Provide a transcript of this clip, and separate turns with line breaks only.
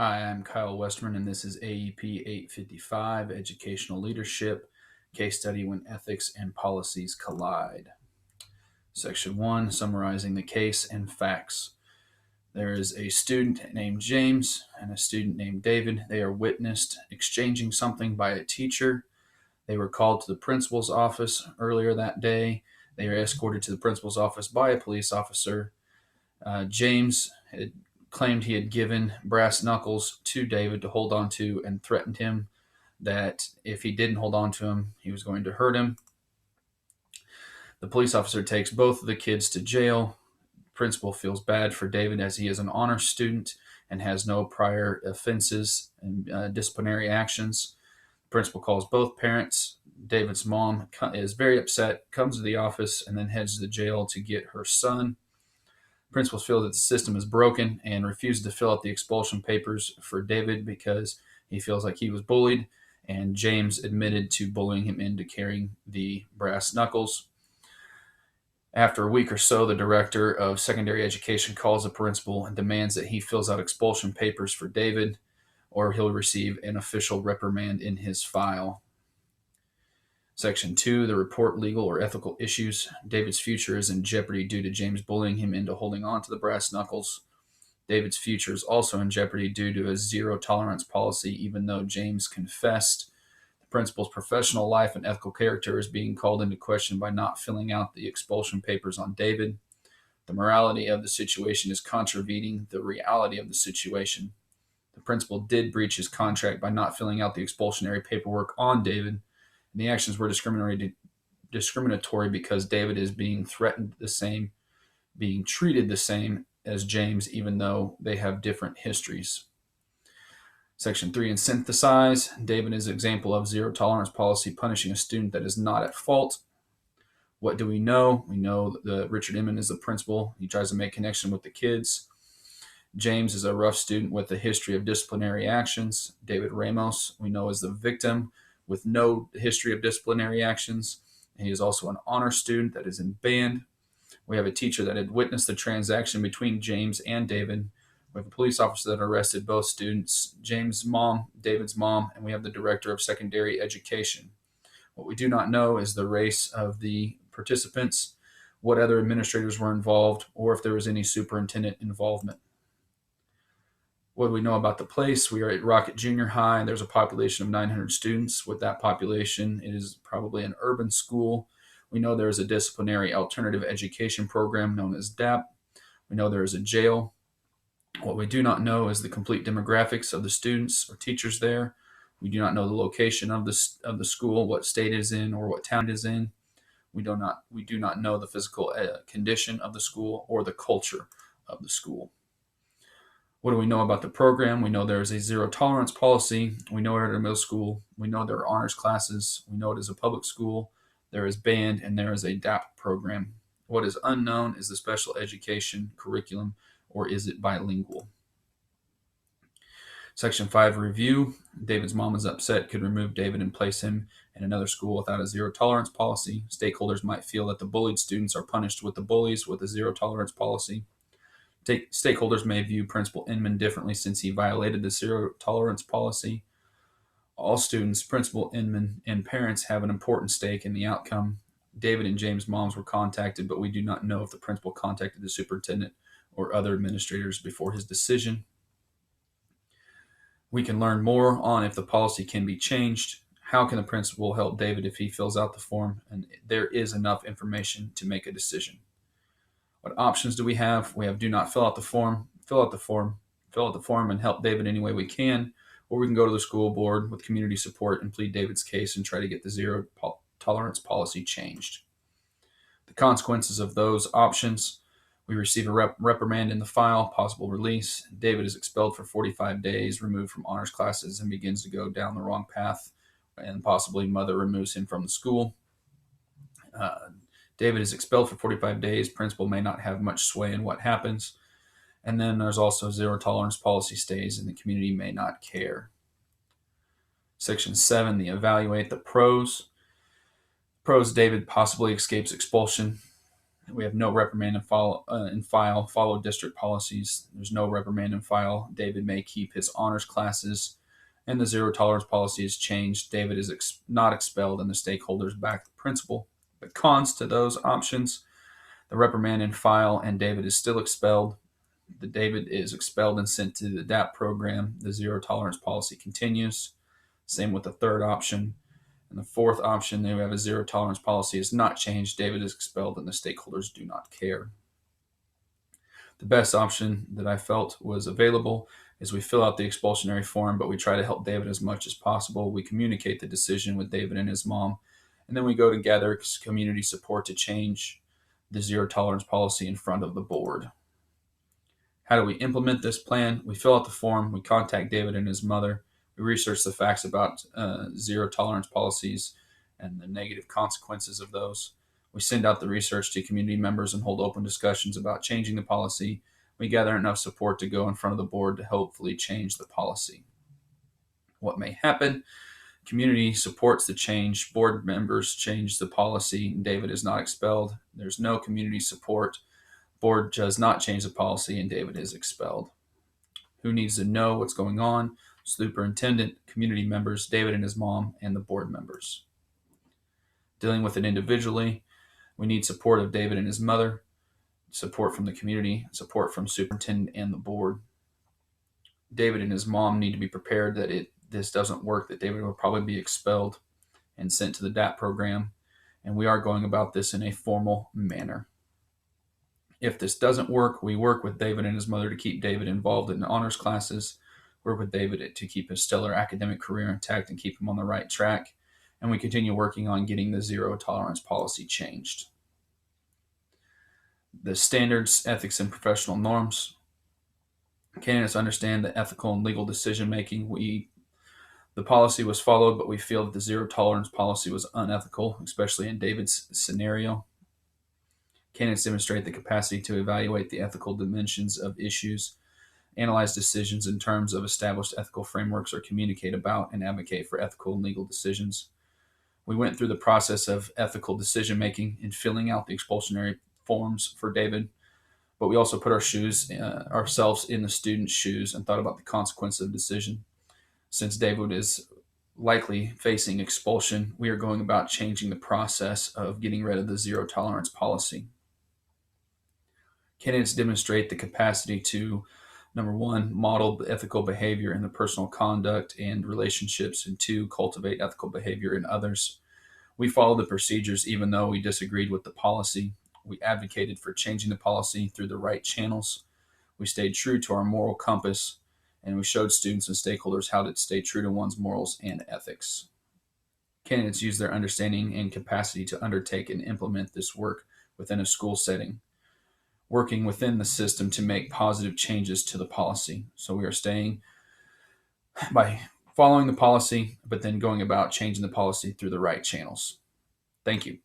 Hi, I'm Kyle Westerman, and this is AEP 855 Educational Leadership Case Study When Ethics and Policies Collide. Section 1 Summarizing the Case and Facts. There is a student named James and a student named David. They are witnessed exchanging something by a teacher. They were called to the principal's office earlier that day. They are escorted to the principal's office by a police officer. James had claimed he had given brass knuckles to David to hold on to and threatened him that if he didn't hold on to him, he was going to hurt him. The police officer takes both of the kids to jail. The principal feels bad for David as he is an honor student and has no prior offenses and disciplinary actions. The principal calls both parents. David's mom is very upset, comes to the office, and then heads to the jail to get her son. Principals feel that the system is broken and refuses to fill out the expulsion papers for David because he feels like he was bullied, and James admitted to bullying him into carrying the brass knuckles. After a week or so, the director of secondary education calls the principal and demands that he fills out expulsion papers for David, or he'll receive an official reprimand in his file. Section 2, the report legal or ethical issues. David's future is in jeopardy due to James bullying him into holding on to the brass knuckles. David's future is also in jeopardy due to a zero tolerance policy, even though James confessed. The principal's professional life and ethical character is being called into question by not filling out the expulsion papers on David. The morality of the situation is contravening the reality of the situation. The principal did breach his contract by not filling out the expulsionary paperwork on David. And the actions were discriminatory because David is being threatened the same, being treated the same as James, even though they have different histories. Section 3, and synthesize. David is an example of zero tolerance policy punishing a student that is not at fault. What do we know? We know that Richard Inman is the principal. He tries to make connection with the kids. James is a rough student with a history of disciplinary actions. David Ramos, we know, is the victim with no history of disciplinary actions. And he is also an honor student that is in band. We have a teacher that had witnessed the transaction between James and David. We have a police officer that arrested both students, James' mom, David's mom, and we have the director of secondary education. What we do not know is the race of the participants, what other administrators were involved, or if there was any superintendent involvement. What do we know about the place? We are at Rocket Junior High. There's a population of 900 students. With that population, it is probably an urban school. We know there is a disciplinary alternative education program known as DAP. We know there is a jail. What we do not know is the complete demographics of the students or teachers there. We do not know the location of the school, what state it is in, or what town it is in. We do not know the physical condition of the school or the culture of the school. What do we know about the program? We know there is a zero tolerance policy. We know it at a middle school. We know there are honors classes. We know it is a public school. There is band, and there is a DAP program. What is unknown is the special education curriculum, or is it bilingual? Section 5, review. David's mom is upset, could remove David and place him in another school without a zero tolerance policy. Stakeholders might feel that the bullied students are punished with the bullies with a zero tolerance policy. Stakeholders may view Principal Inman differently since he violated the zero tolerance policy. All students, Principal Inman, and parents have an important stake in the outcome. David and James' moms were contacted, but we do not know if the principal contacted the superintendent or other administrators before his decision. We can learn more on if the policy can be changed. How can the principal help David if he fills out the form? And there is enough information to make a decision. What options do we have? We have do not fill out the form, fill out the form and help David any way we can, or we can go to the school board with community support and plead David's case and try to get the zero tolerance policy changed. The consequences of those options: we receive a reprimand in the file, possible release. David is expelled for 45 days, removed from honors classes, and begins to go down the wrong path, and possibly mother removes him from the school. David is expelled for 45 days. Principal may not have much sway in what happens. And then there's also zero tolerance policy stays, and the community may not care. Section 7, the evaluate the pros. Pros: David possibly escapes expulsion. We have no reprimand in file. Follow district policies. There's no reprimand in file. David may keep his honors classes, and the zero tolerance policy is changed. David is not expelled, and the stakeholders back the principal. The cons to those options: the reprimand in file, and David is still expelled. The David is expelled and sent to the DAP program. The zero tolerance policy continues. Same with the third option. And the fourth option, they have a zero tolerance policy, is not changed. David is expelled and the stakeholders do not care. The best option that I felt was available is we fill out the expulsionary form, but we try to help David as much as possible. We communicate the decision with David and his mom, and then we go to gather community support to change the zero tolerance policy in front of the board. How do we implement this plan? We fill out the form, we contact David and his mother, we research the facts about zero tolerance policies and the negative consequences of those. We send out the research to community members and hold open discussions about changing the policy. We gather enough support to go in front of the board to hopefully change the policy. What may happen? Community supports the change. Board members change the policy. David is not expelled. There's no community support. Board does not change the policy, and David is expelled. Who needs to know what's going on? Superintendent, community members, David and his mom, and the board members. Dealing with it individually, we need support of David and his mother, support from the community, support from superintendent and the board. David and his mom need to be prepared that this doesn't work, that David will probably be expelled and sent to the DAP program, and we are going about this in a formal manner. If this doesn't work, we work with David and his mother to keep David involved in the honors classes, work with David to keep his stellar academic career intact and keep him on the right track, and we continue working on getting the zero tolerance policy changed. The standards, ethics, and professional norms. Candidates understand the ethical and legal decision making. The policy was followed, but we feel that the zero tolerance policy was unethical, especially in David's scenario. Candidates demonstrate the capacity to evaluate the ethical dimensions of issues, analyze decisions in terms of established ethical frameworks, or communicate about and advocate for ethical and legal decisions. We went through the process of ethical decision making in filling out the expulsionary forms for David, but we also put ourselves in the student's shoes and thought about the consequence of the decision. Since David is likely facing expulsion, we are going about changing the process of getting rid of the zero tolerance policy. Candidates demonstrate the capacity to, number one, model ethical behavior in the personal conduct and relationships, and two, cultivate ethical behavior in others. We followed the procedures even though we disagreed with the policy. We advocated for changing the policy through the right channels. We stayed true to our moral compass, and we showed students and stakeholders how to stay true to one's morals and ethics. Candidates use their understanding and capacity to undertake and implement this work within a school setting, working within the system to make positive changes to the policy. So we are staying by following the policy, but then going about changing the policy through the right channels. Thank you.